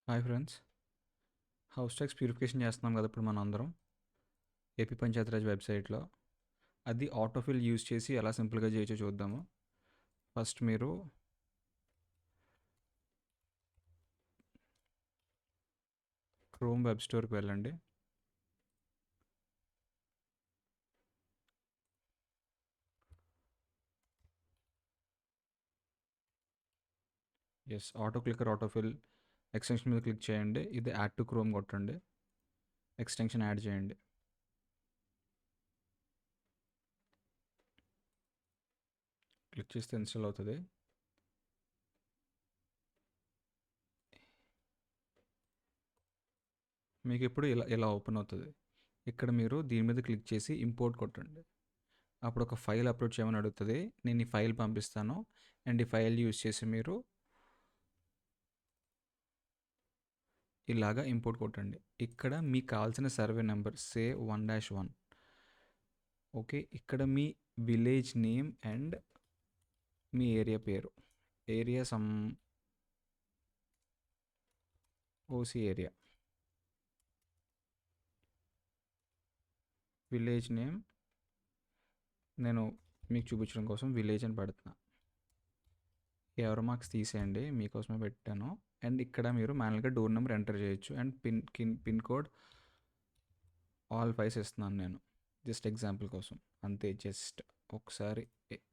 Hi friends. House tax purification చేస్తున్నాం కదా ఇప్పుడు మనం అందరం ఏపీ పంచాయతీరాజ్ వెబ్సైట్లో. అది ఆటోఫిల్ యూజ్ చేసి ఎలా సింపుల్గా చేయొచ్చో చూద్దాము. ఫస్ట్ మీరు క్రోమ్ వెబ్ స్టోర్కి వెళ్ళండి. Yes, auto clicker autofill extension మీద క్లిక్ చేయండి. ఇది యాడ్ టు క్రోమ్ కొట్టండి, ఎక్స్టెన్షన్ యాడ్ చేయండి. క్లిక్ చేస్తే ఇన్స్టాల్ అవుతుంది. మీకు ఇప్పుడు ఇలా ఇలా ఓపెన్ అవుతుంది. ఇక్కడ మీరు దీని మీద క్లిక్ చేసి ఇంపోర్ట్ కొట్టండి. అప్పుడు ఒక ఫైల్ అప్లోడ్ చేయమని అడుగుతుంది. నేను ఈ ఫైల్ పంపిస్తాను అండ్ ఈ ఫైల్ యూజ్ చేసి మీరు ఇలాగా ఇంపోర్ట్ కొట్టండి. ఇక్కడ మీకు కావాల్సిన సర్వే నెంబర్ సే 1-1. ఓకే, ఇక్కడ మీ విలేజ్ నేమ్ అండ్ మీ ఏరియా పేరు, ఏరియా సమ్ ఓసీ ఏరియా, విలేజ్ నేమ్ నేను మీకు చూపించడం కోసం విలేజ్ అని పెడుతున్నా. ఎవరో మార్క్స్ తీసేయండి, మీకోసమే పెట్టాను. అండ్ ఇక్కడ మీరు మాన్యువల్గా డోర్ నెంబర్ ఎంటర్ చేయొచ్చు అండ్ పిన్ కోడ్ ఆల్ 5 ఇస్తున్నాను నేను జస్ట్ ఎగ్జాంపుల్ కోసం అంతే. జస్ట్ ఒకసారి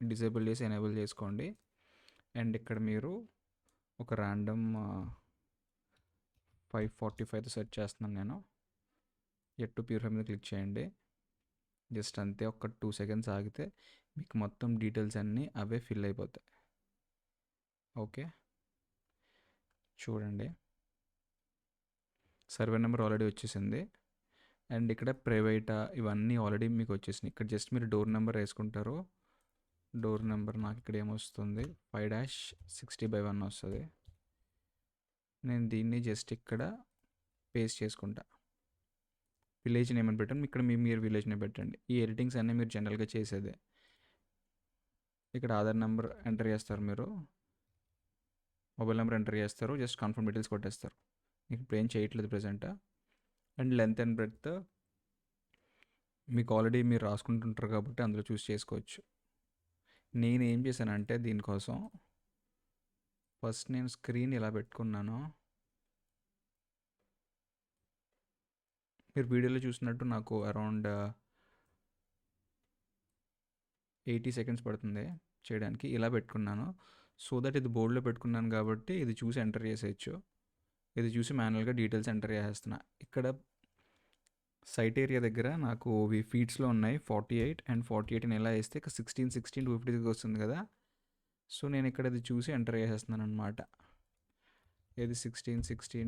డిసేబుల్ చేసి ఎనేబుల్ చేసుకోండి. అండ్ ఇక్కడ మీరు ఒక ర్యాండమ్ 545తో సెట్ చేస్తున్నాను నేను. ఎట్ టు ప్యూరిఫై మీద క్లిక్ చేయండి. జస్ట్ అంతే, ఒక 2 సెకండ్స్ ఆగితే మీకు మొత్తం డీటెయిల్స్ అన్నీ అవే ఫిల్ అయిపోతాయి. ఓకే, చూడండి సర్వే నెంబర్ ఆల్రెడీ వచ్చేసింది. అండ్ ఇక్కడ ప్రైవేటా ఇవన్నీ ఆల్రెడీ మీకు వచ్చేసినాయి. ఇక్కడ జస్ట్ మీరు డోర్ నెంబర్ వేసుకుంటారు. డోర్ నెంబర్ నాకు ఇక్కడ ఏమొస్తుంది, 5-60/1 వస్తుంది. నేను దీన్ని జస్ట్ ఇక్కడ పేస్ట్ చేసుకుంటా. విలేజ్ నేమ్ అని పెట్టండి, ఇక్కడ మీరు విలేజ్ నేమ్ పెట్టండి. ఈ ఎడిటింగ్స్ అన్నీ మీరు జనరల్గా చేసేదే. ఇక్కడ ఆధార్ నెంబర్ ఎంటర్ చేస్తారు, మీరు మొబైల్ నెంబర్ ఎంటర్ చేస్తారు, జస్ట్ కన్ఫర్మ్ డీటెయిల్స్ కొట్టేస్తారు. ఇప్పుడు ఏం చేయట్లేదు present. And length and breadth మీకు ఆల్రెడీ మీరు రాసుకుంటుంటారు కాబట్టి అందులో చూస్ చేసుకోవచ్చు. నేను ఏం చేశానంటే దీనికోసం ఫస్ట్ నేను స్క్రీన్ ఇలా పెట్టుకున్నాను. మీరు వీడియోలో చూసినట్టు నాకు అరౌండ్ 80 సెకండ్స్ పడుతుంది చేయడానికి. ఇలా పెట్టుకున్నాను సో దట్ ఇది బోర్డులో పెట్టుకున్నాను కాబట్టి ఇది చూసి ఎంటర్ చేసేయచ్చు. ఇది చూసి మాన్యువల్గా డీటెయిల్స్ ఎంటర్ చేసేస్తున్నా. ఇక్కడ సైట్ ఏరియా దగ్గర నాకు ఇవి ఫీట్స్లో ఉన్నాయి 48 అండ్ 48 ఎలా వేస్తే ఇక 16 256 వస్తుంది కదా. సో నేను ఇక్కడ ఇది చూసి ఎంటర్ చేసేస్తున్నాను అనమాట. ఇది 16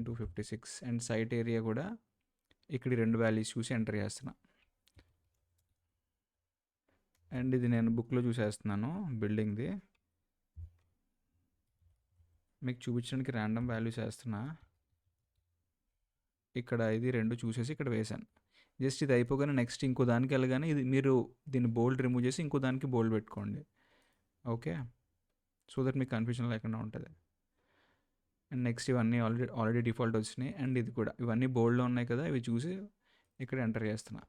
256 అండ్ సైట్ ఏరియా కూడా ఇక్కడ 2 వాల్యూస్ చూసి ఎంటర్ చేస్తున్నా. అండ్ ఇది నేను బుక్లో చూసేస్తున్నాను బిల్డింగ్ది, మీకు చూపించడానికి ర్యాండమ్ వాల్యూస్ వేస్తున్నా. ఇక్కడ ఇది 2 చూసేసి ఇక్కడ వేసాను. జస్ట్ ఇది అయిపోగానే నెక్స్ట్ ఇంకో దానికి వెళ్ళగానే ఇది మీరు దీన్ని బోల్డ్ రిమూవ్ చేసి ఇంకో దానికి బోల్డ్ పెట్టుకోండి. ఓకే, సో దట్ మీకు కన్ఫ్యూజన్ లేకుండా ఉంటుంది. అండ్ నెక్స్ట్ ఇవన్నీ ఆల్రెడీ డిఫాల్ట్ వచ్చినాయి. అండ్ ఇది కూడా ఇవన్నీ బోల్డ్లో ఉన్నాయి కదా, ఇవి చూసి ఇక్కడ ఎంటర్ చేస్తున్నా.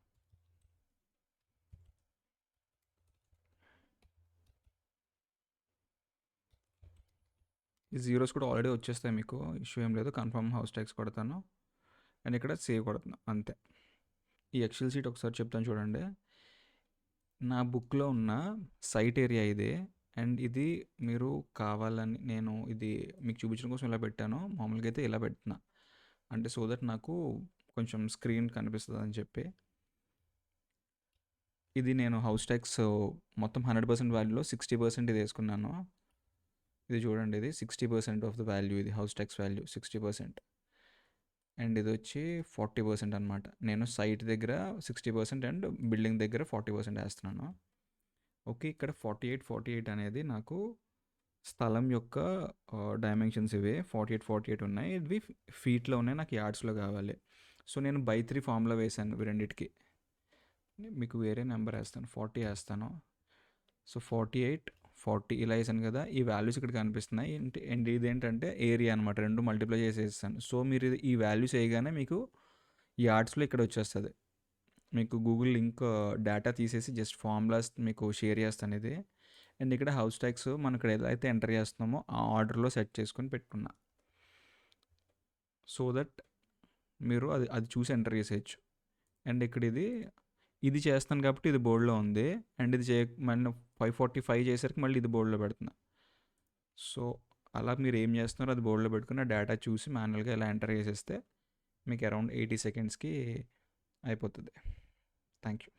ఈ జీరోస్ కూడా ఆల్రెడీ వచ్చేస్తాయి, మీకు ఇష్యూ ఏం లేదు. కన్ఫర్మ్ హౌస్ ట్యాక్స్ కొడతాను అండ్ ఇక్కడ సేవ్ కొడుతున్నాను అంతే. ఈ ఎక్సెల్ షీట్ ఒకసారి చెప్తాను చూడండి. నా బుక్లో ఉన్న సైట్ ఏరియా ఇదే. అండ్ ఇది మీరు కావాలని నేను ఇది మీకు చూపించడం కోసం ఇలా పెట్టాను. మామూలుగా అయితే ఇలా పెడుతున్నా, అంటే సో దట్ నాకు కొంచెం స్క్రీన్ కనిపిస్తుంది అని చెప్పి. ఇది నేను హౌస్ ట్యాక్స్ మొత్తం 100% వాల్యూలో 60% ఇది వేసుకున్నాను. ఇది చూడండి, ఇది 60% ఆఫ్ ద వాల్యూ, ఇది హౌస్ ట్యాక్స్ వాల్యూ 60%. అండ్ ఇది వచ్చి 40% అనమాట. నేను సైట్ దగ్గర 60% అండ్ బిల్డింగ్ దగ్గర 40% వేస్తున్నాను. ఓకే, ఇక్కడ 48 అనేది నాకు స్థలం యొక్క డైమెన్షన్స్ ఇవే 48 ఉన్నాయి. ఇవి ఫీట్లో ఉన్నాయి, నాకు యార్డ్స్లో కావాలి. సో నేను బై 3 ఫార్ములా వేసాను ఇవి రెండింటికి. మీకు వేరే నెంబర్ వేస్తాను, 40 వేస్తాను. సో 48 40 ఇలా వేసాను కదా, ఈ వాల్యూస్ ఇక్కడ కనిపిస్తున్నాయి. అండ్ ఇదేంటంటే ఏరియా అనమాట, రెండు మల్టిప్లై చేసేసాను. సో మీరు ఈ వాల్యూస్ వేయగానే మీకు యార్డ్స్లో ఇక్కడ వచ్చేస్తుంది. మీకు గూగుల్ లింక్ డేటా తీసేసి జస్ట్ ఫార్ములాస్ మీకు షేర్ చేస్తాను ఇది. అండ్ ఇక్కడ హౌస్ ట్యాక్స్ మనం ఇక్కడ ఎలా అయితే ఎంటర్ చేస్తున్నామో ఆ ఆర్డర్లో సెట్ చేసుకొని పెట్టుకున్నా, సో దట్ మీరు అది అది చూసి ఎంటర్ చేసేయచ్చు. అండ్ ఇక్కడ ఇది చేస్తాను కాబట్టి ఇది బోర్డులో ఉంది. అండ్ ఇది మళ్ళీ 545 చేసరికి మళ్ళీ ఇది బోర్డులో పెడుతున్నా. సో అలా మీరు ఏం చేస్తున్నారో అది బోర్డులో పెట్టుకుని డేటా చూసి మాన్యువల్గా ఎలా ఎంటర్ చేసేస్తే మీకు అరౌండ్ 80 సెకండ్స్కి అయిపోతుంది. Thank you.